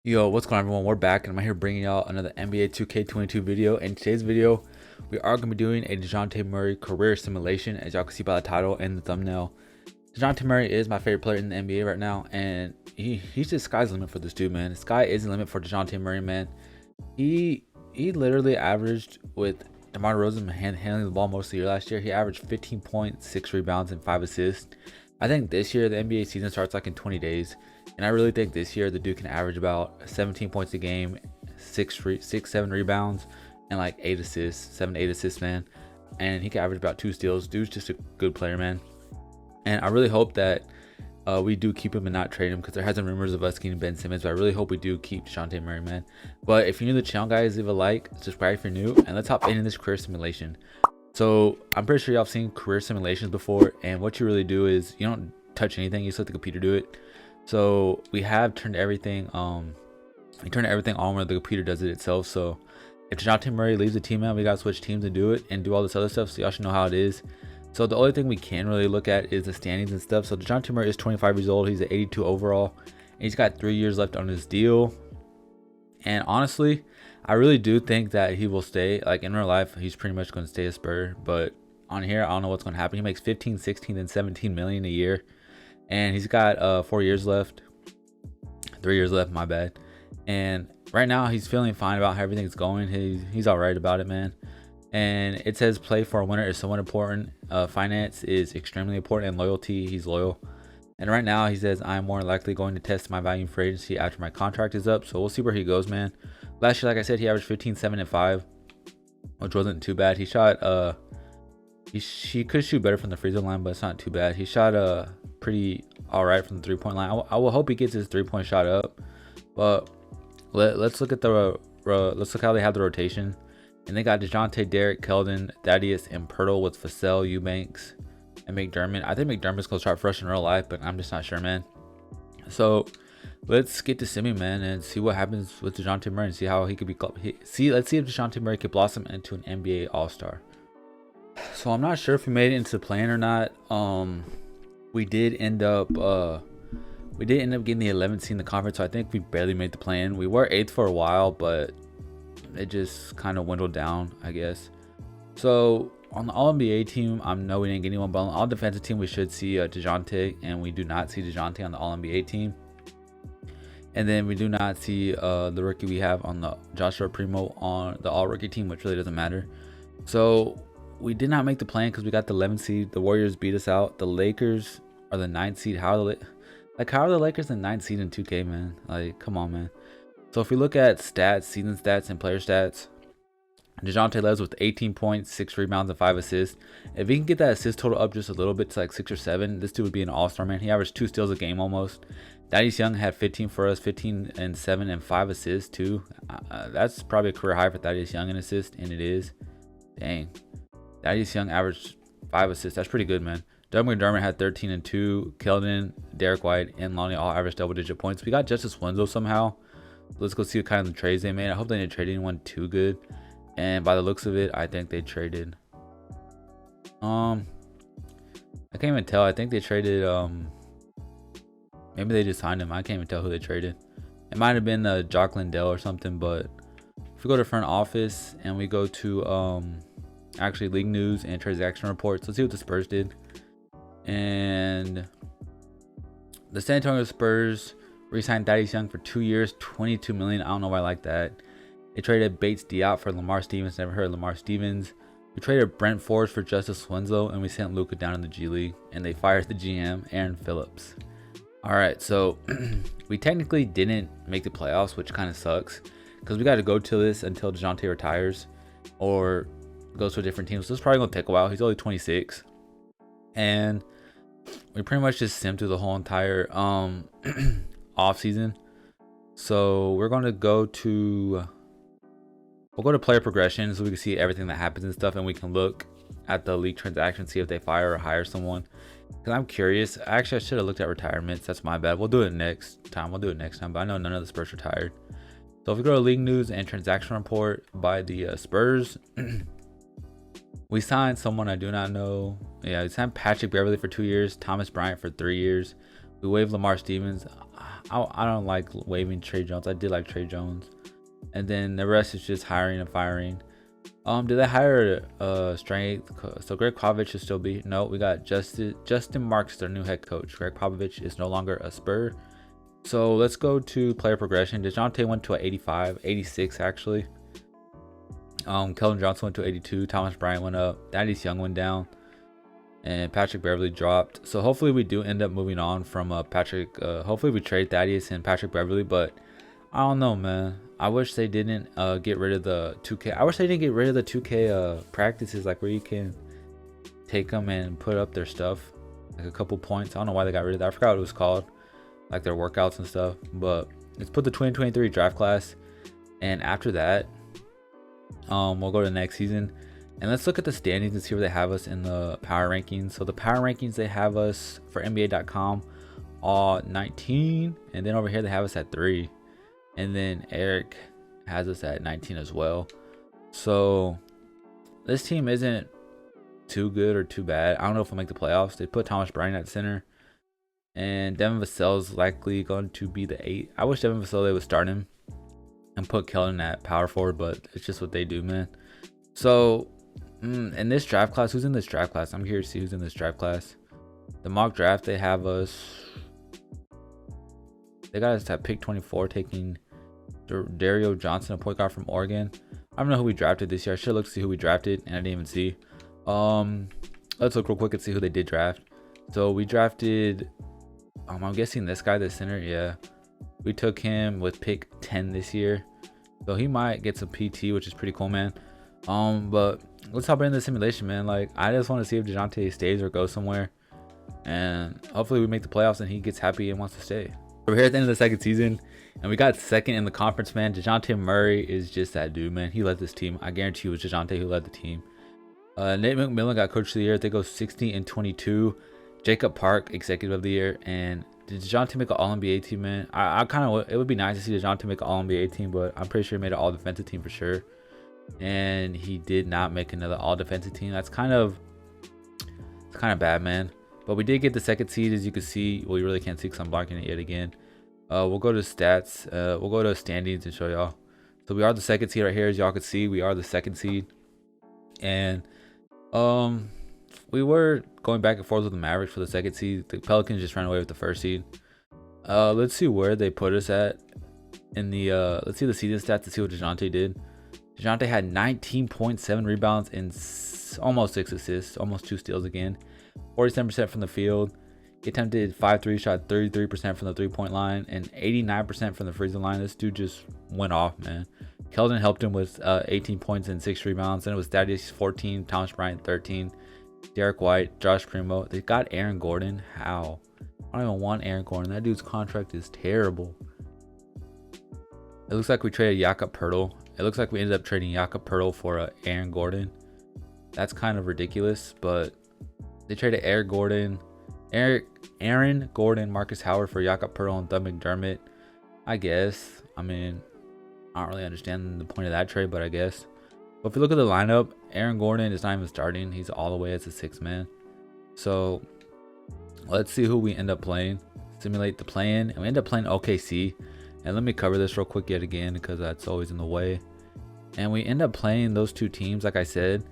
Yo, what's going on, everyone? We're back, and I'm here bringing y'all another NBA 2K22 video. In today's video, we are going to be doing a Dejounte Murray career simulation, as y'all can see by the title and the thumbnail. Dejounte Murray is my favorite player in the NBA right now, and he's just sky's the limit for this dude, man. The sky is the limit for Dejounte Murray, man. He literally averaged, with DeMar DeRozan handling the ball most of the year last year, he averaged 15 points, 6 rebounds, and 5 assists. I think this year the NBA season starts like in 20 days. And I really think this year the dude can average about 17 points a game, 7 rebounds, and like 8 assists, 7 to 8 assists, man. And he can average about 2 steals. Dude's just a good player, man. And I really hope that we do keep him and not trade him, because there has been rumors of us getting Ben Simmons. But I really hope we do keep Dejounte Murray, man. But if you're new to the channel, guys, leave a like, subscribe if you're new, and let's hop into this career simulation. So I'm pretty sure y'all have seen career simulations before, and what you really do is you don't touch anything, you just let the computer do it. So we have turned everything on where the computer does it itself. So if Dejounte Murray leaves the team, man, we gotta switch teams and do it and do all this other stuff, so y'all should know how it is. So the only thing we can really look at is the standings and stuff. So Dejounte Murray is 25 years old, he's at 82 overall, and he's got 3 years left on his deal. And honestly, I really do think that he will stay. Like in real life, he's pretty much going to stay a Spur, but on here, I don't know what's going to happen. He makes 15, 16, and 17 million a year, and he's got 4 years left, 3 years left, my bad. And right now he's feeling fine about how everything's going. He's all right about it, man. And it says play for a winner is somewhat important. Finance is extremely important, and loyalty, he's loyal. And right now he says I'm more likely going to test my value for agency after my contract is up. So we'll see where he goes, man. Last year, like I said, he averaged 15, 7, and 5, which wasn't too bad. He shot he could shoot better from the free throw line, but it's not too bad. He shot pretty all right from the 3-point line. I will hope he gets his 3-point shot up. But let's look at let's look how they have the rotation. And they got Dejounte, Derek, Keldon, Thaddeus, and Pirtle with Vassell, Eubanks, and McDermott. I think McDermott's gonna start fresh in real life, but I'm just not sure, man. So let's get to Simi, man, and see what happens with Dejounte Murray and see how he could be. Let's see if Dejounte Murray could blossom into an NBA All-Star. So I'm not sure if we made it into the plan or not. We did end up getting the 11th seed in the conference, so I think we barely made the plan. We were 8th for a while, but it just kind of dwindled down, I guess. So on the All-NBA team, I know we didn't get anyone, but on the All-Defensive team, we should see Dejounte, and we do not see Dejounte on the All-NBA team. And then we do not see the rookie we have on the Joshua Primo on the All-Rookie team, which really doesn't matter. So we did not make the plan because we got the 11th seed. The Warriors beat us out. The Lakers are the 9th seed. How are the Lakers the 9th seed in 2K, man? Like, come on, man. So if we look at stats, season stats, and player stats, Dejounte leads with 18 points, 6 rebounds, and 5 assists. If he can get that assist total up just a little bit to like 6 or 7, this dude would be an all-star, man. He averaged 2 steals a game almost. Thaddeus Young had 15 for us, 15 and 7 and 5 assists too. That's probably a career high for Thaddeus Young in assists, and it is. Dang. Thaddeus Young averaged 5 assists. That's pretty good, man. Doug McDermott had 13 and 2. Keldon, Derek White, and Lonnie all averaged double-digit points. We got Justice Winslow somehow. Let's go see what kind of trades they made. I hope they didn't trade anyone too good. And by the looks of it, I think they traded. I can't even tell. I think they traded. Maybe they just signed him. I can't even tell who they traded. It might have been Jock Lindell or something. But if we go to front office and we go to actually league news and transaction reports, let's see what the Spurs did. And the San Antonio Spurs re-signed Thaddeus Young for 2 years, 22 million. I don't know why I like that. They traded Bates Diop for Lamar Stevens. Never heard of Lamar Stevens. We traded Brent Forbes for Justice Winslow, and we sent Luka down in the G League. And they fired the GM, Aaron Phillips. All right, so we technically didn't make the playoffs, which kind of sucks, because we got to go to this until Dejounte retires or goes to a different team. So it's probably gonna take a while. He's only 26, and we pretty much just simmed through the whole entire off season. So we're gonna go to player progression, so we can see everything that happens and stuff, and we can look at the league transaction, see if they fire or hire someone, because I'm curious. Actually, I should have looked at retirements. That's my bad. We'll do it next time. But I know none of the Spurs retired. So if we go to league news and transaction report by the Spurs, we signed someone I do not know. Yeah, we signed Patrick Beverley for 2 years, Thomas Bryant for 3 years. We waived Lamar Stevens. I don't like waiving Trey Jones. I did like Trey Jones. And then the rest is just hiring and firing. Did they hire strength? So Greg Popovich should still be. No, we got Justin Marks, their new head coach. Greg Popovich is no longer a Spur. So let's go to player progression. Dejounte went to an 85, 86 actually. Keldon Johnson went to 82. Thomas Bryant went up. Thaddeus Young went down. And Patrick Beverly dropped. So hopefully we do end up moving on from Patrick. Hopefully we trade Thaddeus and Patrick Beverly, but I don't know, man. I wish they didn't get rid of the 2K. I wish they didn't get rid of the 2K practices, like where you can take them and put up their stuff, like a couple points. I don't know why they got rid of that. I forgot what it was called, like their workouts and stuff. But let's put the 2023 draft class, and after that, we'll go to the next season. And let's look at the standings and see where they have us in the power rankings. So the power rankings, they have us for NBA.com all 19, and then over here they have us at 3. And then Eric has us at 19 as well. So this team isn't too good or too bad. I don't know if we'll make the playoffs. They put Thomas Bryant at center, and Devin Vassell's likely going to be the 8. I wish Devin Vassell, they would start him and put Keldon at power forward, but it's just what they do, man. So in this draft class, who's in this draft class? I'm curious to see who's in this draft class. The mock draft, they have us. They got us at pick 24, taking Dario Johnson, a point guard from Oregon. I don't know who we drafted this year. I should look to see who we drafted, and I didn't even see. Let's look real quick and see who they did draft. So we drafted. I'm guessing this guy, the center. Yeah, we took him with pick 10 this year, so he might get some PT, which is pretty cool, man. But let's hop into the simulation, man. Like, I just want to see if Dejounte stays or goes somewhere, and hopefully we make the playoffs and he gets happy and wants to stay. We're here at the end of the second season, and we got second in the conference, man. Dejounte Murray is just that dude, man. He led this team. I guarantee you it was Dejounte who led the team. Nate McMillan got coach of the year. They go 60-22. Jacob Park, executive of the year. And did Dejounte make an all-NBA team, man? I kind of, it would be nice to see Dejounte make an all-NBA team, but I'm pretty sure he made an all-defensive team for sure. And he did not make another all-defensive team. It's kind of bad, man. But we did get the second seed, as you can see. Well, you really can't see because I'm blocking it yet again. We'll go to stats. We'll go to standings and show y'all. So we are the second seed right here, as y'all can see. We are the second seed, and we were going back and forth with the Mavericks for the second seed. The Pelicans just ran away with the first seed. Let's see where they put us at in the. Let's see the season stats to see what Dejounte did. Dejounte had 19.7 rebounds and almost 6 assists, almost 2 steals again. 47% from the field. He attempted 5 threes, shot 33% from the 3-point line, and 89% from the free throw line. This dude just went off, man. Keldon helped him with 18 points and 6 rebounds. Then it was Thaddeus 14, Thomas Bryant 13, Derek White, Josh Primo. They got Aaron Gordon. How? I don't even want Aaron Gordon. That dude's contract is terrible. It looks like we traded Jakob Poeltl. It looks like we ended up trading Jakob Poeltl for Aaron Gordon. That's kind of ridiculous, but they traded Aaron Gordon, Marcus Howard for Jakob Poeltl and Doug McDermott. I guess. I mean, I don't really understand the point of that trade, but I guess. But if you look at the lineup, Aaron Gordon is not even starting. He's all the way as a 6th man. So let's see who we end up playing. Simulate the play-in, and we end up playing OKC. And let me cover this real quick yet again, because that's always in the way. And we end up playing those two teams, like I said.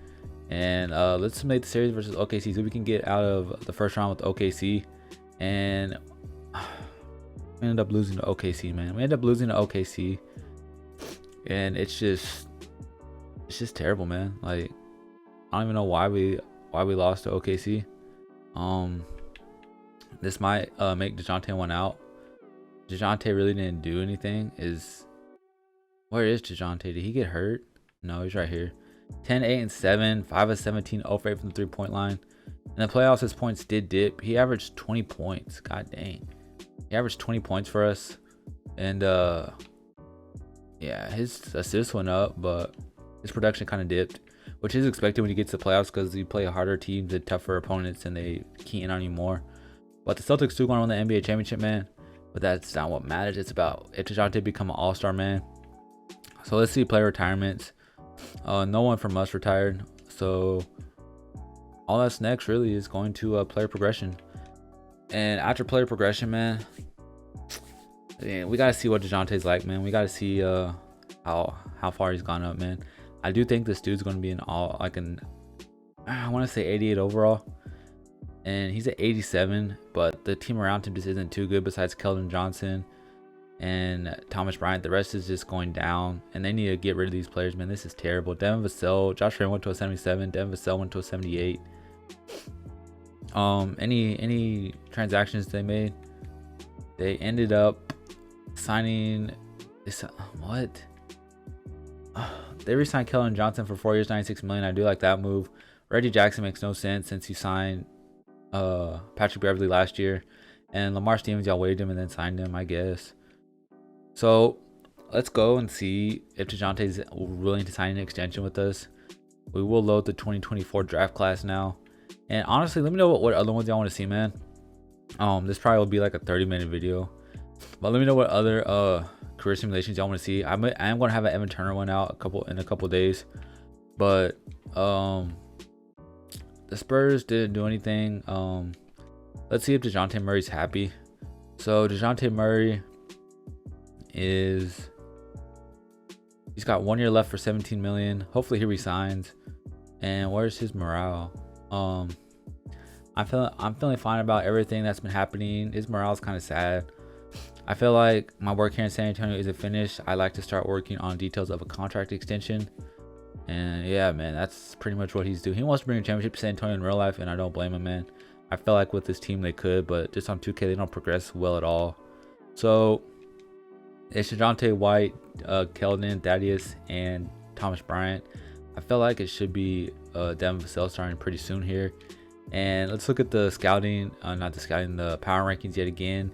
And let's simulate the series versus OKC, so we can get out of the first round with OKC. And we ended up losing to OKC, man. We ended up losing to OKC, and it's just terrible, man. Like, I don't even know why we lost to OKC. This might make Dejounte one out. Dejounte really didn't do anything. Where is Dejounte? Did he get hurt? No, he's right here. 10, 8, and 7, 5 of 17, 0 for 8 from the 3-point line. In the playoffs, his points did dip. He averaged 20 points. God dang. He averaged 20 points for us. And yeah, his assists went up, but his production kind of dipped, which is expected when you get to the playoffs, because you play harder teams and tougher opponents and they key in on you more. But the Celtics do want to win the NBA championship, man. But that's not what matters. It's about if Dejounte become an all-star, man. So let's see player retirements. No one from us retired. So all that's next really is going to player progression. And after player progression, man, we gotta see what Dejounte's like, man. We gotta see how far he's gone up, man. I do think this dude's gonna be an I want to say 88 overall, and he's at 87. But the team around him just isn't too good. Besides Keldon Johnson and Thomas Bryant, the rest is just going down, and they need to get rid of these players, man. This is terrible. Devin Vassell, Josh Ray went to a 77. Devin Vassell went to a 78. Any transactions they made, they ended up signing this. What? They re-signed Keldon Johnson for 4 years, 96 million. I do like that move. Reggie Jackson makes no sense since he signed Patrick Beverley last year, and Lamar Stevens, y'all waived him and then signed him, I guess. So let's go and see if Dejounte is willing to sign an extension with us. We will load the 2024 draft class now. And honestly, let me know what other ones y'all want to see, man. This probably will be like a 30-minute video, but let me know what other career simulations y'all want to see. I am gonna have an Evan Turner one out in a couple days, but the Spurs didn't do anything. Let's see if Dejounte Murray's happy. So Dejounte Murray he's got 1 year left for 17 million. Hopefully he resigns. And where's his morale? I'm feeling fine about everything that's been happening. His morale is kind of sad. I feel like my work here in San Antonio isn't finished. I like to start working on details of a contract extension. And yeah, man, that's pretty much what he's doing. He wants to bring a championship to San Antonio in real life, and I don't blame him, man. I feel like with this team they could, but just on 2K they don't progress well at all. So it's Dejounte, White, Keldon, Thaddeus, and Thomas Bryant. I feel like it should be Devin Vassell starting pretty soon here. And let's look at the scouting, the power rankings yet again.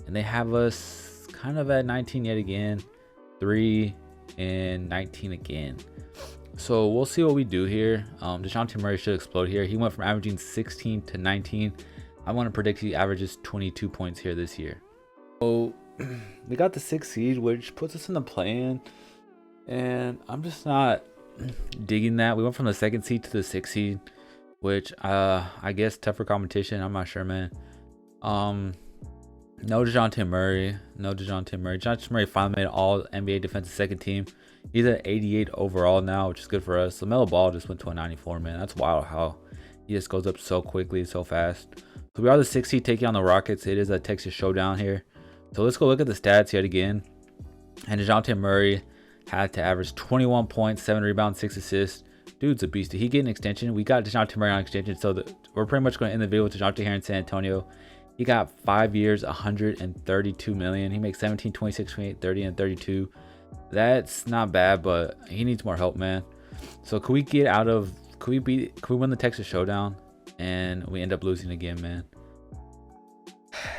And they have us kind of at 19 yet again, 3 and 19 again. So we'll see what we do here. Dejounte Murray should explode here. He went from averaging 16 to 19. I want to predict he averages 22 points here this year. So we got the 6th seed, which puts us in the play-in, and I'm just not digging that. We went from the 2nd seed to the 6th seed, which I guess tougher competition. I'm not sure, man. No Dejounte Murray. Dejounte Murray finally made all NBA defensive second team. He's at 88 overall now, which is good for us. LaMelo Ball just went to a 94, man. That's wild how he just goes up so quickly, so fast. So we are the 6th seed taking on the Rockets. It is a Texas showdown here. So let's go look at the stats yet again. And Dejounte Murray had to average 21 points, 7 rebounds, 6 assists. Dude's a beast. Did he get an extension? We got Dejounte Murray on extension. So we're pretty much going to end the video with Dejounte here in San Antonio. He got 5 years, 132 million. He makes 17, 26, 28, 30, and 32. That's not bad, but he needs more help, man. So could we win the Texas showdown and we end up losing again, man?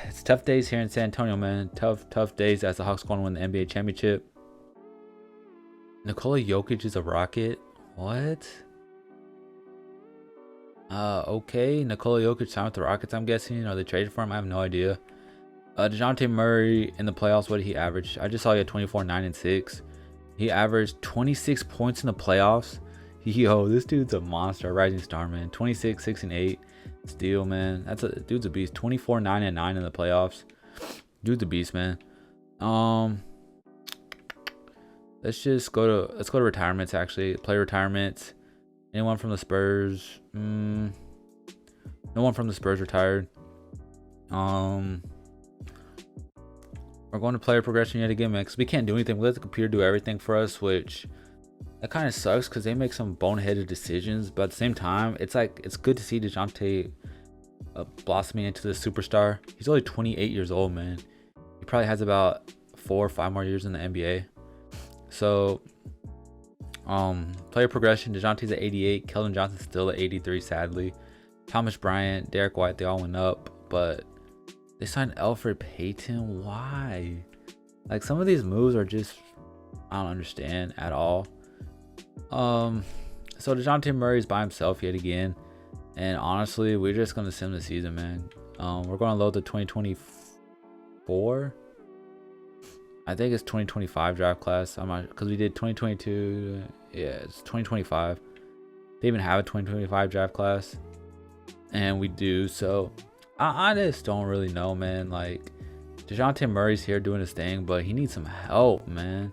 It's tough days here in San Antonio, man. Tough days as the Hawks going to win the NBA championship. Nikola Jokic is a Rocket. What? Okay. Nikola Jokic signed with the Rockets, I'm guessing. Are they traded for him? I have no idea. Dejounte Murray in the playoffs, what did he average? I just saw he had 24, 9, and 6. He averaged 26 points in the playoffs. Yo, this dude's a monster, a rising star, man. 26, 6, and 8. Steal, man. Dude's a beast. 24, 9, and 9 in the playoffs. Dude's a beast, man. Let's go to retirements, actually. Player retirements. Anyone from the Spurs? No one from the Spurs retired. We're going to player progression yet again, man, because we can't do anything. We let the computer do everything for us, which that kind of sucks because they make some boneheaded decisions. But at the same time, it's good to see Dejounte blossoming into the superstar. He's only 28 years old, man. He probably has about 4 or 5 more years in the NBA. So, player progression, Dejounte's at 88. Keldon Johnson's still at 83, sadly. Thomas Bryant, Derek White, they all went up, but they signed Elfrid Payton. Why? Like, some of these moves are just, I don't understand at all. So Dejounte Murray's by himself yet again, and honestly, we're just gonna sim the season, man. We're gonna load the 2024. I think it's 2025 draft class. I'm not, because we did 2022. Yeah, it's 2025. They even have a 2025 draft class, and we do. So I just don't really know, man. Like, Dejounte Murray's here doing his thing, but he needs some help, man.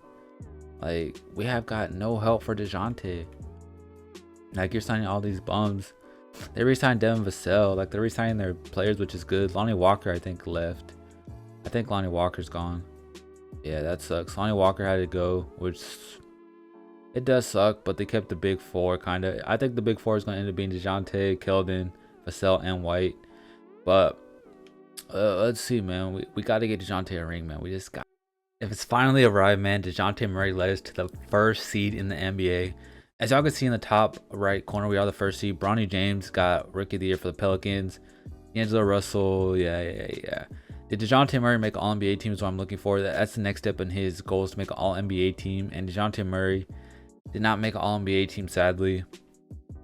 Like, we have got no help for Dejounte. Like, you're signing all these bums. They re-signed Devin Vassell. Like, they're re-signing their players, which is good. Lonnie Walker, I think, left. I think Lonnie Walker's gone. Yeah, that sucks. Lonnie Walker had to go, which it does suck, but they kept the big four, kind of. I think the big four is going to end up being Dejounte, Keldon, Vassell, and White. But let's see, man. We got to get Dejounte a ring, man. We just got. If it's finally arrived, man, Dejounte Murray led us to the first seed in the NBA. As y'all can see in the top right corner, we are the first seed. Bronny James got Rookie of the Year for the Pelicans. D'Angelo Russell, yeah. Did Dejounte Murray make All NBA team is what I'm looking for. That's the next step in his goals to make an All NBA team. And Dejounte Murray did not make an All NBA team, sadly.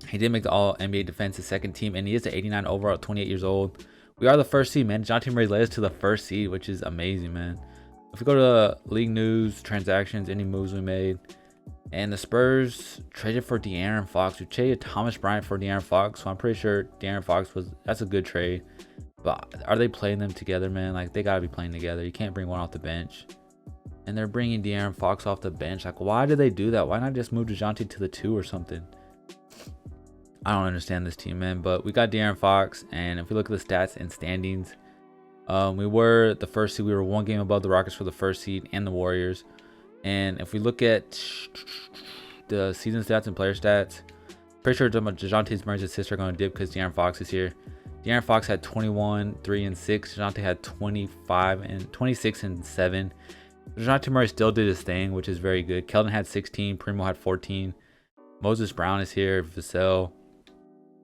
He did make the All NBA defensive second team, and he is the 89 overall at 28 years old. We are the first seed, man. Dejounte Murray led us to the first seed, which is amazing, man. If we go to league news, transactions, any moves we made, and the Spurs traded for De'Aaron Fox. We traded Thomas Bryant for De'Aaron Fox, so I'm pretty sure De'Aaron Fox that's a good trade. But are they playing them together, man? Like, they gotta be playing together. You can't bring one off the bench. And they're bringing De'Aaron Fox off the bench. Like, why did they do that? Why not just move Dejounte to the 2 or something? I don't understand this team, man. But we got De'Aaron Fox, and if we look at the stats and standings, we were the first seed. We were one game above the Rockets for the first seed and the Warriors. And if we look at the season stats and player stats, pretty sure Dejounte Murray's assists are going to dip because De'Aaron Fox is here. De'Aaron Fox had 21, 3, and 6. Dejounte had 25 and 26 and 7. Dejounte Murray still did his thing, which is very good. Keldon had 16. Primo had 14. Moses Brown is here. Vassell.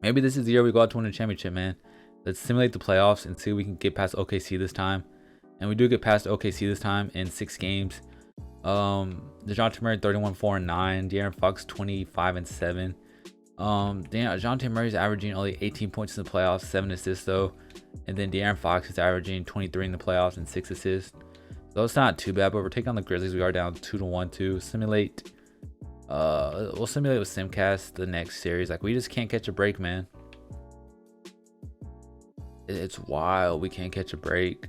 Maybe this is the year we go out to win a championship, man. Let's simulate the playoffs and see if we can get past OKC this time. And we do get past OKC this time in 6 games. Dejounte Murray 31, 4, and 9. De'Aaron Fox 25 and 7. Dejounte Murray's averaging only 18 points in the playoffs, 7 assists though. And then De'Aaron Fox is averaging 23 in the playoffs and 6 assists. So it's not too bad, but we're taking on the Grizzlies. We are down 2-1 to simulate. We'll simulate with Simcast the next series. Like, we just can't catch a break, man. It's wild. We can't catch a break.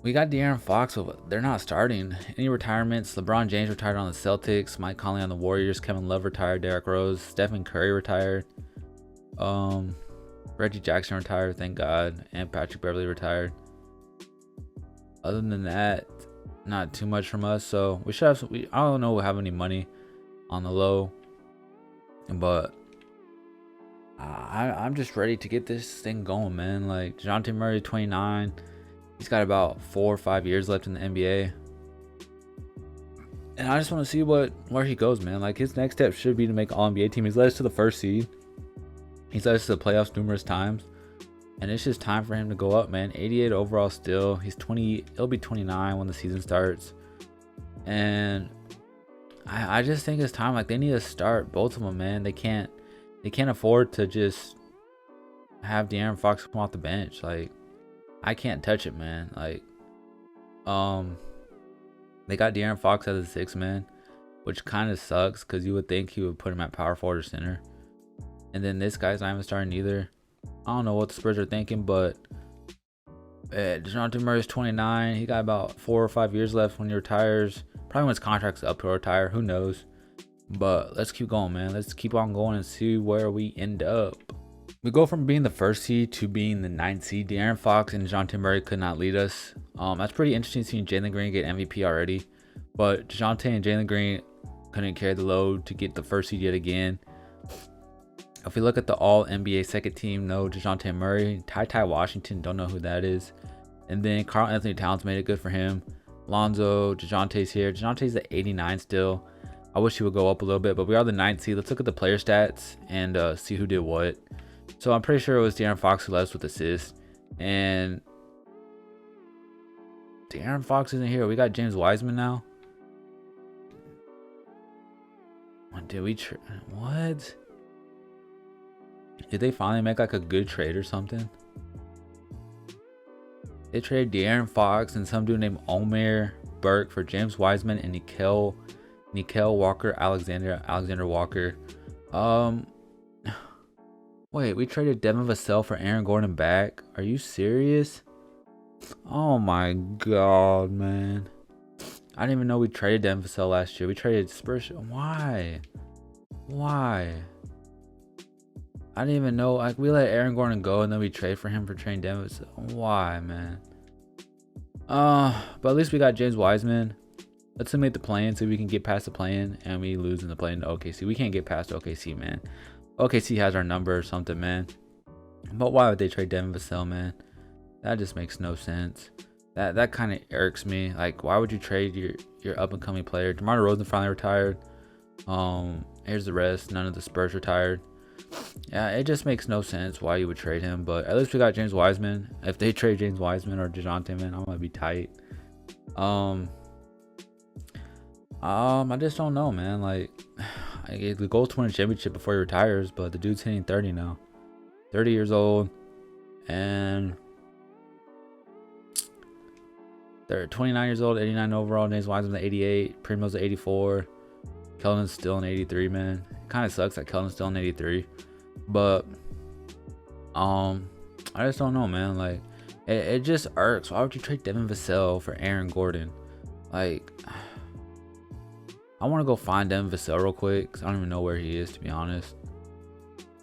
We got De'Aaron Fox, but they're not starting. Any retirements? LeBron James retired on the Celtics. Mike Conley on the Warriors. Kevin Love retired. Derrick Rose. Stephen Curry retired. Reggie Jackson retired, thank God. And Patrick Beverley retired. Other than that, not too much from us. So we should have. I don't know if we have any money on the low, but I'm just ready to get this thing going, man. Like, Dejounte Murray, 29. He's got about 4 or 5 years left in the NBA. And I just want to see where he goes, man. Like, his next step should be to make All-NBA team. He's led us to the first seed. He's led us to the playoffs numerous times. And it's just time for him to go up, man. 88 overall still. He's 20. He'll be 29 when the season starts. And I just think it's time. Like, they need to start both of them, man. They can't afford to just have De'Aaron Fox come off the bench. Like, I can't touch it, man. Like, they got De'Aaron Fox as a 6th man, which kind of sucks because you would think he would put him at power forward or center. And then this guy's not even starting either. I don't know what the Spurs are thinking, but Dejounte Murray's 29. He got about 4 or 5 years left when he retires. Probably when his contract's up to retire. Who knows? But let's keep going, man. Let's keep on going and see where we end up. We go from being the first seed to being the 9th seed. De'Aaron Fox and Dejounte Murray could not lead us. That's pretty interesting seeing Jalen Green get MVP already. But Dejounte and Jalen Green couldn't carry the load to get the first seed yet again. If we look at the All-NBA second team, no Dejounte Murray. Ty Washington, don't know who that is. And then Karl Anthony Towns made it good for him. Lonzo, Dejounte's here. Dejounte's at 89 still. I wish he would go up a little bit, but we are the 9th seed. Let's look at the player stats and see who did what. So I'm pretty sure it was De'Aaron Fox who led us with assists. And De'Aaron Fox isn't here. We got James Wiseman now. Did we what? Did they finally make like a good trade or something? They traded De'Aaron Fox and some dude named Omer Burke for James Wiseman and Nickel Walker, Alexander Walker. Wait, we traded Devin Vassell for Aaron Gordon back? Are you serious? Oh my god, man. I didn't even know we traded Devin Vassell last year. We traded Spurs. Why? Why? I didn't even know. Like, we let Aaron Gordon go and then we trade for him for trading Devin Vassell. Why, man? But at least we got James Wiseman. Let's simulate the play-in so we can get past the play-in, and we lose in the play-in to OKC. We can't get past OKC, man. OKC has our number or something, man. But why would they trade Devin Vassell, man? That just makes no sense. That kind of irks me. Like, why would you trade your up and coming player? DeMar DeRozan finally retired. Here's the rest. None of the Spurs retired. Yeah, it just makes no sense why you would trade him. But at least we got James Wiseman. If they trade James Wiseman or Dejounte, man, I'm gonna be tight. I just don't know, man. Like, the goal is to win a championship before he retires, but the dude's hitting 30 now. 30 years old, and they're 29 years old, 89 overall. James Wiseman's at 88, Primo's at 84, Keldon's still in 83, man. It kind of sucks that Keldon's still in 83, but I just don't know, man. Like, it just irks. Why would you trade Devin Vassell for Aaron Gordon? Like, I want to go find Devin Vassell real quick because I don't even know where he is, to be honest.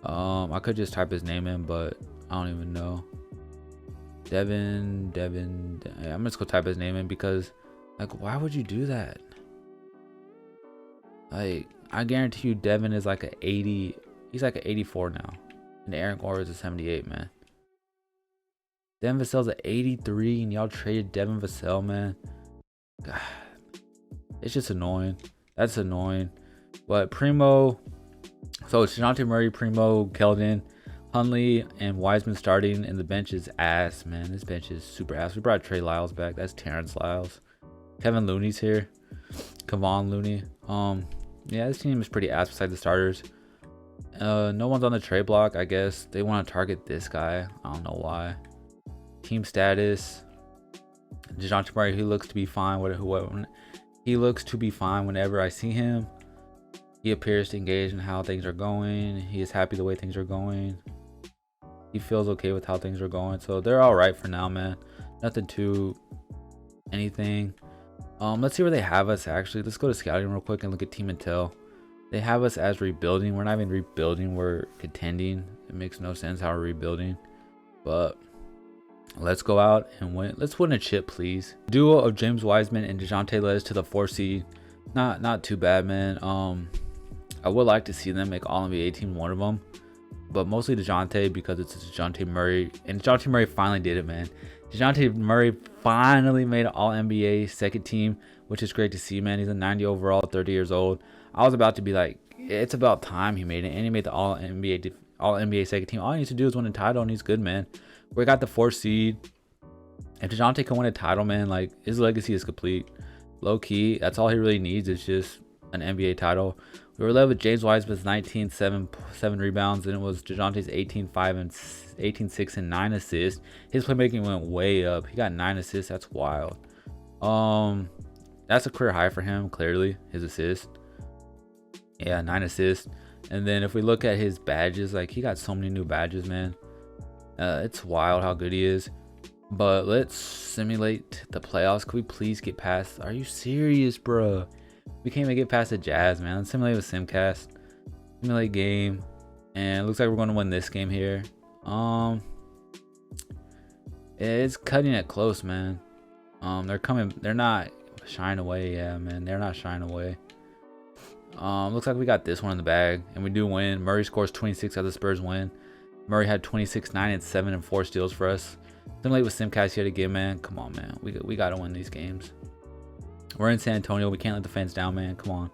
I could just type his name in, but I don't even know. Devin. Yeah, I'm just gonna type his name in because, like, why would you do that? Like, I guarantee you, Devin is like an 80. He's like an 84 now, and Aaron Gordon is a 78, man. Devin Vassell's at 83, and y'all traded Devin Vassell, man. God, it's just annoying. That's annoying. But Primo, so it's Dejounte Murray, Primo, Keldon, Huntley, and Wiseman starting, and the bench is ass, man. This bench is super ass. We brought Trey Lyles back. That's Terrence Lyles. Kevin Looney's here. Kevon Looney. Yeah, this team is pretty ass besides the starters. No one's on the trade block. I guess they want to target this guy. I don't know why. Team status. Dejounte Murray, he looks to be fine. He looks to be fine whenever I see him. He appears to engage in how things are going. He is happy the way things are going. He feels okay with how things are going. So they're all right for now, man. Nothing too anything. Let's see where they have us, actually. Let's go to scouting real quick and look at Team Intel. They have us as rebuilding. We're not even rebuilding. We're contending. It makes no sense how we're rebuilding. But let's go out and win. Let's win a chip, please. Duo of James Wiseman and Dejounte led us to the 4 seed. Not too bad, man. I would like to see them make All-NBA team, one of them, but mostly Dejounte because it's Dejounte Murray, and Dejounte Murray finally did it, man. Dejounte Murray finally made an All-NBA second team, which is great to see, man. He's a 90 overall, 30 years old. I was about to be like, it's about time he made it, and he made the All-NBA second team. All he needs to do is win a title, and he's good, man. We got the 4 seed. If Dejounte can win a title, man, like, his legacy is complete. Low key, that's all he really needs is just an NBA title. We were led with James Wiseman's 19, 7 rebounds, and it was Dejounte's 18, 6, and 9 assists. His playmaking went way up. He got 9 assists. That's wild. That's a career high for him, clearly, his assist. Yeah, 9 assists. And then if we look at his badges, like, he got so many new badges, man. It's wild how good he is. But let's simulate the playoffs. Could we please get past? Are you serious, bro? We can't even get past the Jazz, man. Let's simulate with Simcast. Simulate game. And it looks like we're going to win this game here. It's cutting it close, man. They're not shying away. Yeah, man. They're not shying away. Looks like we got this one in the bag. And we do win. Murray scores 26 as the Spurs win. Murray had 26, 9, and 7, and 4 steals for us. Simulate with Simcast yet again, man. Come on, man. We got to win these games. We're in San Antonio. We can't let the fans down, man. Come on.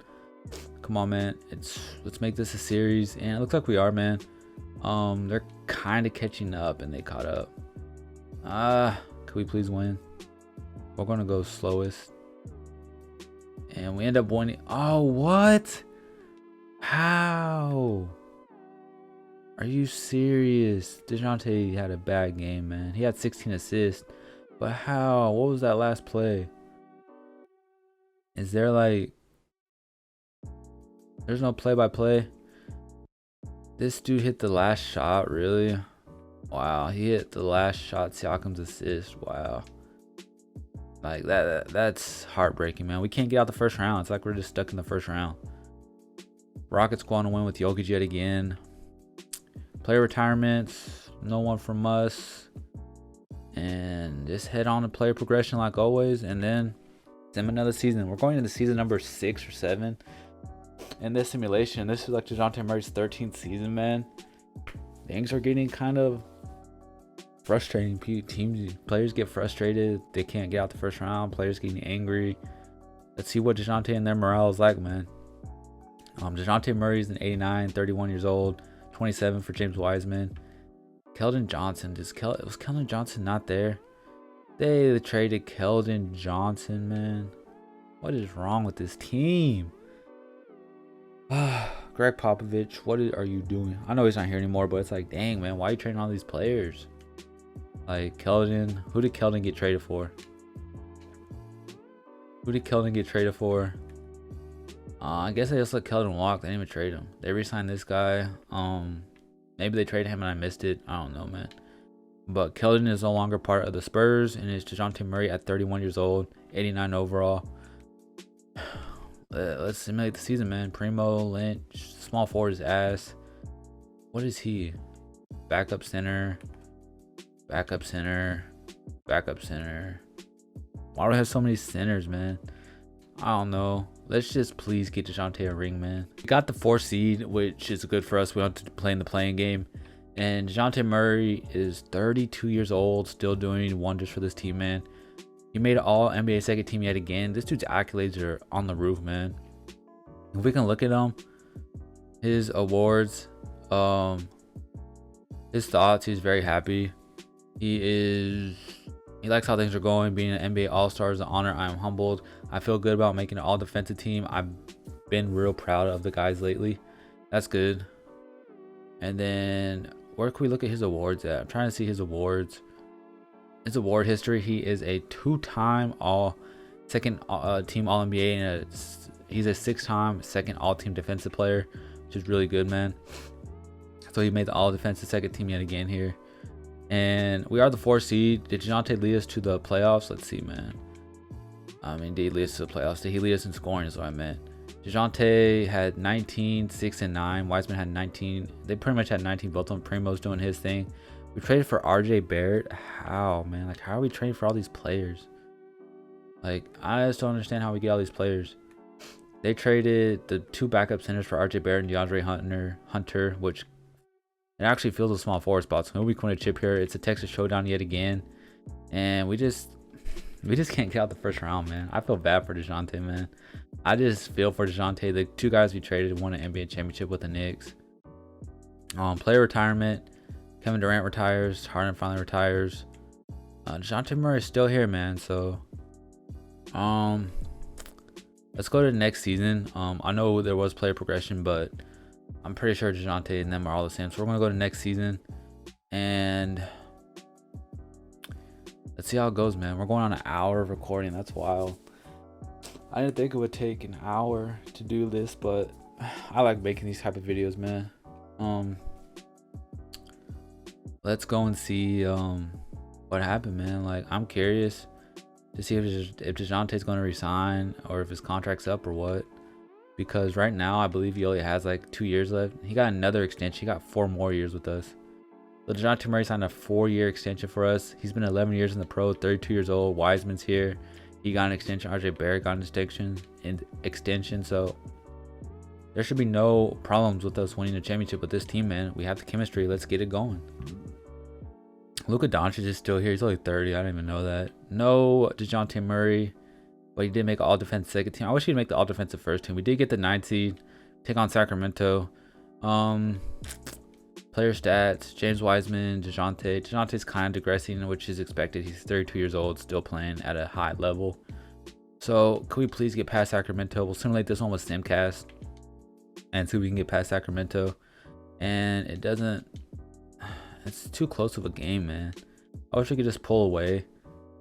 Come on, man. Let's make this a series. And it looks like we are, man. They're kind of catching up, and they caught up. Could we please win? We're going to go slowest. And we end up winning. Oh, what? How? Are you serious? Dejounte had a bad game, man. He had 16 assists. But how? What was that last play? Is there like... There's no play-by-play? This dude hit the last shot, really? Wow, he hit the last shot, Siakam's assist. Wow. Like that's heartbreaking, man. We can't get out the first round. It's like we're just stuck in the first round. Rockets going to win with Jokic yet again. Player retirements, no one from us. And just head on to player progression like always. And then sim another season. We're going into season number 6 or 7 in this simulation. This is like Dejounte Murray's 13th season, man. Things are getting kind of frustrating. Players get frustrated. They can't get out the first round. Players getting angry. Let's see what Dejounte and their morale is like, man. Dejounte Murray's an 89, 31 years old, 27 for James Wiseman. Keldon Johnson. Was Keldon Johnson not there? They traded Keldon Johnson, man. What is wrong with this team? Greg Popovich, what are you doing? I know he's not here anymore, but it's like, dang, man, why are you trading all these players? Like Keldon, who did Keldon get traded for? I guess they just let Keldon walk. They didn't even trade him. They re-signed this guy. Maybe they traded him and I missed it. I don't know, man. But Keldon is no longer part of the Spurs, and it's Dejounte Murray at 31 years old, 89 overall. Let's simulate the season, man. Primo, Lynch, small forward is ass. What is he? Backup center. Why do we have so many centers, man? I don't know. Let's just please get Dejounte a ring, man. We got the 4 seed, which is good for us. We don't have to play in the playing game. And Dejounte Murray is 32 years old, still doing wonders for this team, man. He made an all-NBA second team yet again. This dude's accolades are on the roof, man. If we can look at him, his awards, his thoughts, he's very happy. He likes how things are going. Being an NBA All-Star is an honor. I am humbled. I feel good about making an all-defensive team. I've been real proud of the guys lately. That's good. And then where can we look at his awards at? I'm trying to see his awards. His award history. He is a 2-time second team All-NBA, and he's a 6-time second All-Team defensive player, which is really good, man. So he made the All-Defensive second team yet again here. And we are the 4 seed. Did Dejounte lead us to the playoffs? Let's see, man. I mean, did he lead us to the playoffs? Did he lead us in scoring is what I meant. Dejounte had 19, 6, and 9. Wiseman had 19. They pretty much had 19, both of them. Primo's doing his thing. We traded for RJ Barrett. How, man? Like, how are we trading for all these players? Like, I just don't understand how we get all these players. They traded the 2 backup centers for RJ Barrett and DeAndre Hunter, which it actually fills a small forward spots. So we win a chip here. It's a Texas showdown yet again, and we just can't get out the first round, man. I feel bad for Dejounte, man. I just feel for Dejounte. The 2 guys we traded won an NBA championship with the Knicks. Player retirement. Kevin Durant retires. Harden finally retires. Dejounte Murray is still here, man. So, let's go to the next season. I know there was player progression, but I'm pretty sure Dejounte and them are all the same. So we're going to go to next season. And let's see how it goes, man. We're going on an hour of recording. That's wild. I didn't think it would take an hour to do this, but I like making these type of videos, man. Let's go and see what happened, man. Like, I'm curious to see if Dejounte's going to resign or if his contract's up or what. Because right now, I believe he only has like 2 years left. He got another extension. He got 4 more years with us. So Dejounte Murray signed a 4-year extension for us. He's been 11 years in the pro, 32 years old. Wiseman's here. He got an extension. RJ Barrett got an extension. So there should be no problems with us winning a championship with this team, man. We have the chemistry. Let's get it going. Luka Doncic is still here. He's only 30. I didn't even know that. No Dejounte Murray. But he did make all defense second team. I wish he'd make the all defensive first team. We did get the 9 seed. Take on Sacramento. Player stats. James Wiseman. Dejounte. Dejounte's kind of digressing, which is expected. He's 32 years old. Still playing at a high level. So, can we please get past Sacramento? We'll simulate this one with Simcast. And see if we can get past Sacramento. And it doesn't... It's too close of a game, man. I wish we could just pull away.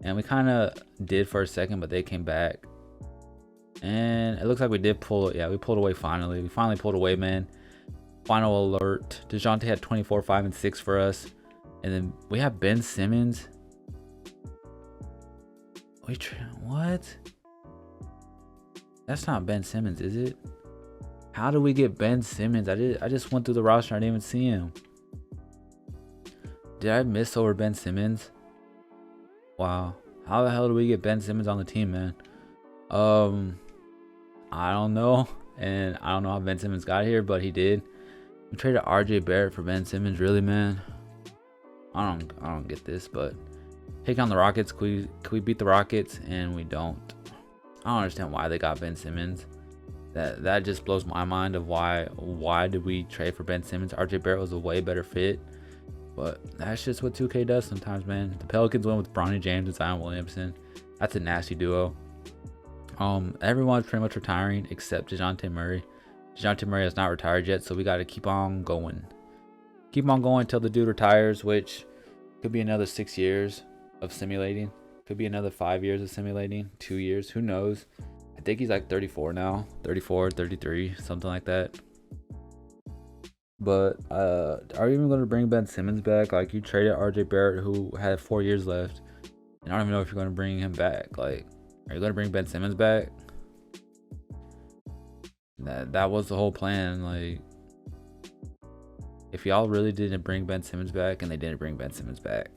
And we kind of did for a second, but they came back. And it looks like we did pull it. Yeah, we pulled away finally. We finally pulled away, man. Final alert. Dejounte had 24, 5, and 6 for us. And then we have Ben Simmons. What? That's not Ben Simmons, is it? How do we get Ben Simmons? I just went through the roster. I didn't even see him. Did I miss over Ben Simmons? Wow. How the hell do we get Ben Simmons on the team, man? I don't know. And I don't know how Ben Simmons got here, but he did. We traded RJ Barrett for Ben Simmons, really, man. I don't get this, but take on the Rockets. Can we beat the Rockets? And we don't. I don't understand why they got Ben Simmons. That just blows my mind of why did we trade for Ben Simmons? RJ Barrett was a way better fit. But that's just what 2K does sometimes, man. The Pelicans went with Bronny James and Zion Williamson. That's a nasty duo. Everyone's pretty much retiring except Dejounte Murray. Dejounte Murray has not retired yet, so we got to keep on going. Keep on going until the dude retires, which could be another 6 years of simulating. Could be another 5 years of simulating. 2 years, who knows? I think he's like 34 now. 34, 33, something like that. But are you even going to bring Ben Simmons back? Like, you traded RJ Barrett, who had 4 years left, and I don't even know if you're going to bring him back. Like, are you going to bring Ben Simmons back? That was the whole plan. Like, if y'all really didn't bring Ben Simmons back, and they didn't bring Ben Simmons back,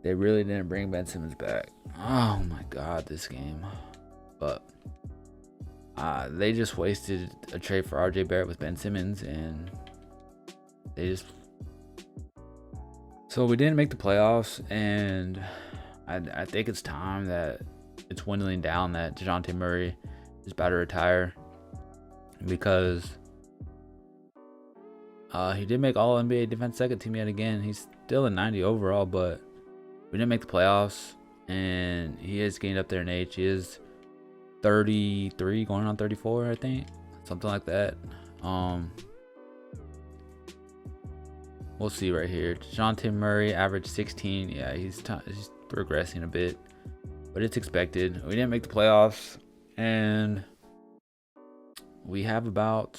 they really didn't bring Ben Simmons back. Oh my god, this game. But they just wasted a trade for RJ Barrett with Ben Simmons, and they just. So we didn't make the playoffs, and I think it's time that it's dwindling down that Dejounte Murray is about to retire, because he did make All NBA Defense Second Team yet again. He's still a 90 overall, but we didn't make the playoffs, and he is getting up there in age. He is 33 going on 34, I think, something like that. We'll see right here. Dejounte Murray averaged 16. Yeah, he's regressing a bit, but it's expected. We didn't make the playoffs, and we have about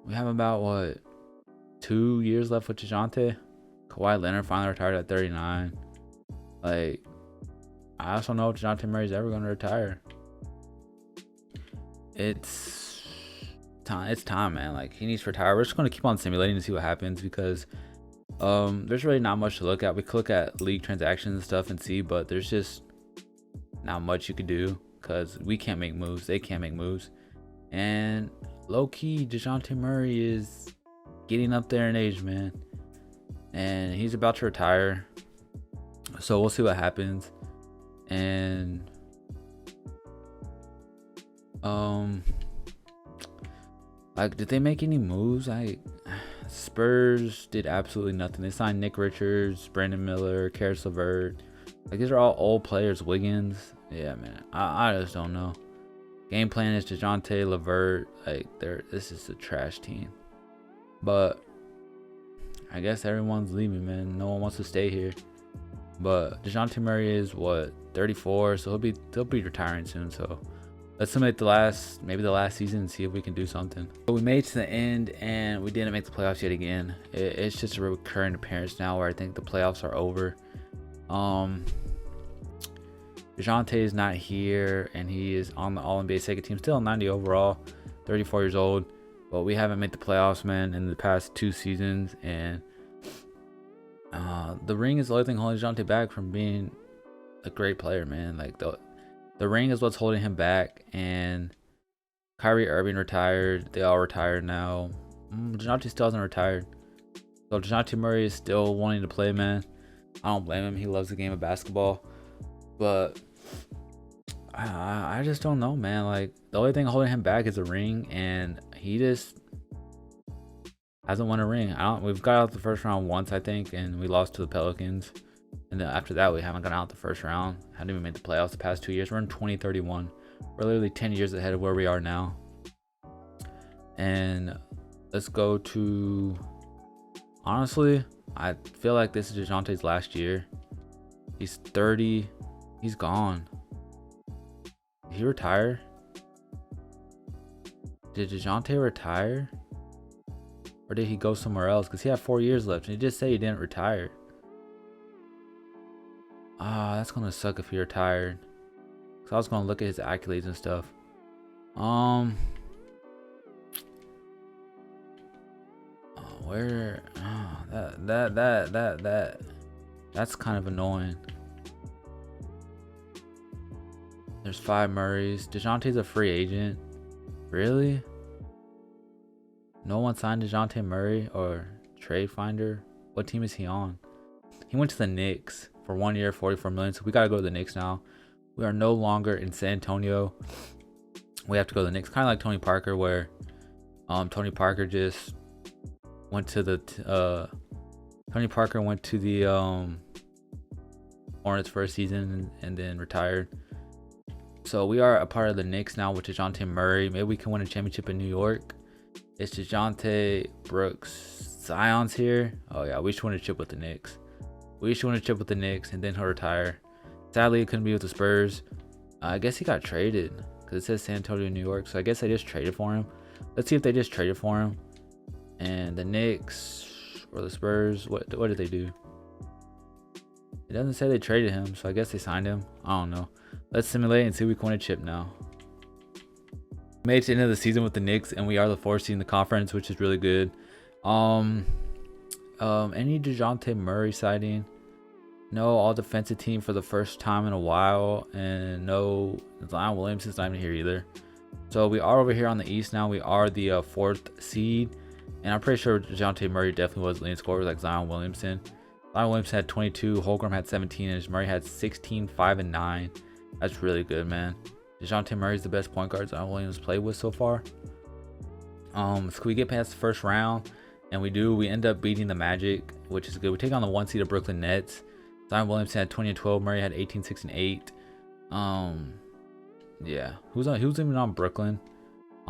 what, 2 years left with Dejounte. Kawhi Leonard finally retired at 39. Like, I also know if Dejounte Murray's ever going to retire. It's time, man. Like, he needs to retire. We're just going to keep on simulating to see what happens, because there's really not much to look at. We could look at league transactions and stuff and see, but there's just not much you could do, because we can't make moves. They can't make moves. And low-key, Dejounte Murray is getting up there in age, man. And he's about to retire. So we'll see what happens. And like, did they make any moves? Spurs did absolutely nothing. They signed Nick Richards, Brandon Miller, Karis LeVert. Like, these are all old players. Wiggins. Yeah, man. I just don't know. Game plan is Dejounte, LeVert. Like, this is a trash team. But I guess everyone's leaving, man. No one wants to stay here. But Dejounte Murray is what, 34, so he'll be retiring soon. So let's simulate the last season and see if we can do something. But we made it to the end, and we didn't make the playoffs yet again. It's just a recurring appearance now where I think the playoffs are over. Dejounte is not here, and he is on the All NBA second team, still 90 overall, 34 years old. But we haven't made the playoffs, man, in the past 2 seasons, and the ring is the only thing holding Dejounte back from being a great player, man. Like, the ring is what's holding him back. And Kyrie Irving retired. They all retired now. Dejounte still hasn't retired. So Dejounte Murray is still wanting to play, man. I don't blame him. He loves the game of basketball. But I just don't know, man. Like, the only thing holding him back is a ring, and he just hasn't won a ring. We've got out the first round once, I think, and we lost to the Pelicans. And then after that, we haven't gotten out the first round. Haven't even made the playoffs the past 2 years. We're in 2031. We're literally 10 years ahead of where we are now. And let's go to, honestly, I feel like this is Dejounte's last year. He's 30. He's gone. Did he retire? Did Dejounte retire? Or did he go somewhere else? Because he had 4 years left. And he just said he didn't retire. That's going to suck if he retired. Because I was going to look at his accolades and stuff. Where? That's kind of annoying. There's 5 Murrays. Dejounte's a free agent. Really? No one signed Dejounte Murray or trade finder? What team is he on? He went to the Knicks for 1 year, $44 million. So we gotta go to the Knicks now. We are no longer in San Antonio. We have to go to the Knicks. Kind of like Tony Parker, where Tony Parker just went to the Hornets for a season and then retired. So we are a part of the Knicks now with Dejounte Murray. Maybe we can win a championship in New York. It's Dejounte, Brooks, Zion's here. Oh yeah, we should win a chip with the Knicks. And then he'll retire. Sadly, it couldn't be with the Spurs. I guess he got traded because it says San Antonio, New York. So I guess they just traded for him. Let's see if they just traded for him. And the Knicks or the Spurs, what did they do? It doesn't say they traded him, so I guess they signed him. I don't know. Let's simulate and see if we can win a chip now. We made it to the end of the season with the Knicks, and we are the 4th seed in the conference, which is really good. Any Dejounte Murray sighting? No, all defensive team for the first time in a while, and no, Zion Williamson's not even here either. So we are over here on the East now. We are the 4th seed, and I'm pretty sure Dejounte Murray definitely was the leading scorer, like Zion Williamson. Zion Williamson had 22, Holmgren had 17, and Murray had 16, 5, and 9. That's really good, man. Dejounte Murray's the best point guard Zion Williams played with so far. So we get past the first round, and we end up beating the Magic, which is good. We take on the 1 seed of Brooklyn Nets. Zion Williamson had 20 and 12. Murray had 18, 6, and 8. Yeah. Who's even on Brooklyn?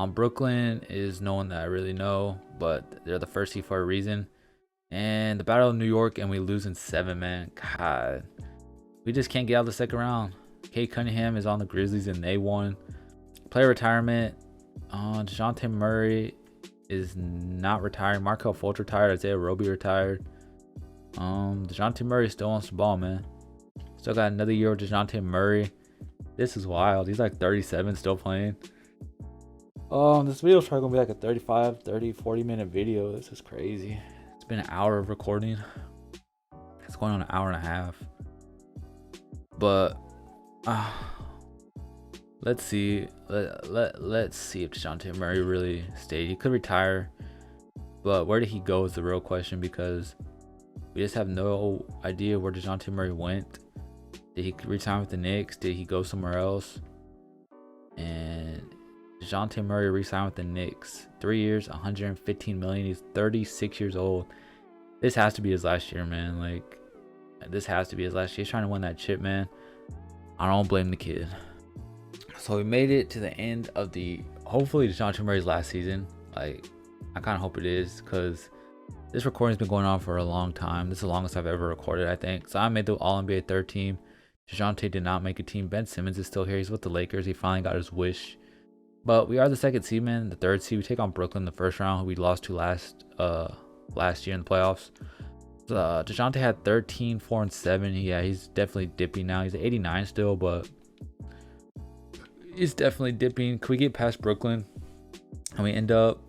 Brooklyn is no one that I really know, but they're the 1st seed for a reason. And the Battle of New York, and we lose in 7, man. God. We just can't get out of the second round. Kate Cunningham is on the Grizzlies, and they won. Player retirement. Dejounte Murray is not retiring. Markelle Fultz retired. Isaiah Roby retired. Dejounte Murray still wants the ball, man. Still got another year of Dejounte Murray. This is wild. He's like 37, still playing. This video is probably gonna be like a 35, 30, 40-minute video. This is crazy. It's been an hour of recording. It's going on an hour and a half. But let's see. Let's see if Dejounte Murray really stayed. He could retire, but where did he go is the real question, because we just have no idea where Dejounte Murray went. Did he resign with the Knicks? Did he go somewhere else? And Dejounte Murray re-signed with the Knicks. 3 years, $115 million. He's 36 years old. This has to be his last year, man. Like, this has to be his last year. He's trying to win that chip, man. I don't blame the kid. So we made it to the end of hopefully Dejounte Murray's last season. Like, I kind of hope it is, because this recording's been going on for a long time. This is the longest I've ever recorded, I think. So I made the All-NBA 3rd team. Dejounte did not make a team. Ben Simmons is still here. He's with the Lakers. He finally got his wish. But we are the 2nd seed, man. The 3rd seed. We take on Brooklyn in the first round, who we lost to last year in the playoffs. Dejounte had 13, 4, and 7. Yeah, he's definitely dipping now. He's at 89 still, but he's definitely dipping. Can we get past Brooklyn? And we end up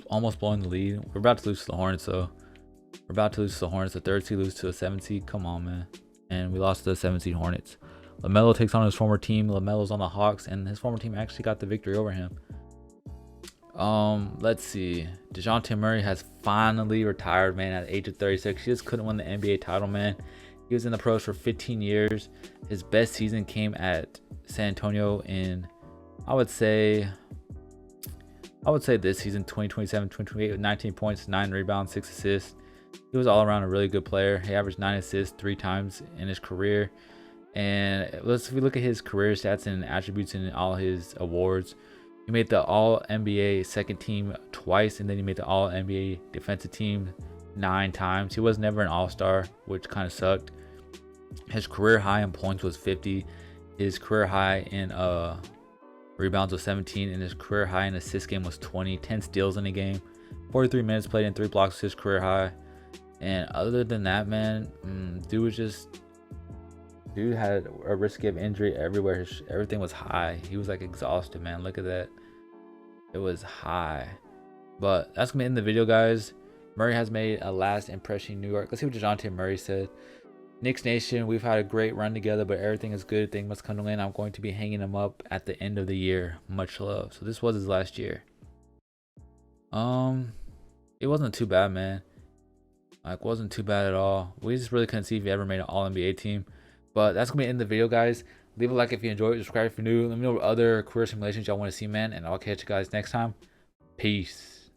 almost blowing the lead. We're about to lose to the Hornets, so we're about to lose to the Hornets. The 3rd seed lose to a 7th seed. Come on, man. And we lost to the 7th seed Hornets. LaMelo takes on his former team. LaMelo's on the Hawks, and his former team actually got the victory over him. Let's see. Dejounte Murray has finally retired, man, at the age of 36. He just couldn't win the NBA title, man. He was in the pros for 15 years. His best season came at San Antonio in, I would say this season, 2027, 2028, with 19 points, 9 rebounds, 6 assists. He was all around a really good player. He averaged 9 assists 3 times in his career. And if we look at his career stats and attributes and all his awards, he made the All-NBA 2nd team twice, and then he made the All-NBA defensive team 9 times. He was never an All-Star, which kind of sucked. His career high in points was 50. His career high in Rebounds was 17, and his career high in assist game was 20. 10 steals in the game. 43 minutes played and 3 blocks was his career high. And other than that, man, dude had a risk of injury everywhere. Everything was high. He was like exhausted, man. Look at that. It was high. But that's gonna be in the video, guys. Murray has made a last impression in New York. Let's see what Dejounte Murray said. Knicks Nation, we've had a great run together, but everything is good. Things must come to an end. I'm going to be hanging him up at the end of the year. Much love. So this was his last year. It wasn't too bad, man. Like, wasn't too bad at all. We just really couldn't see if he ever made an All-NBA team. But that's gonna be in the video, guys. Leave a like if you enjoyed. Subscribe if you're new. Let me know what other career simulations y'all want to see, man. And I'll catch you guys next time. Peace.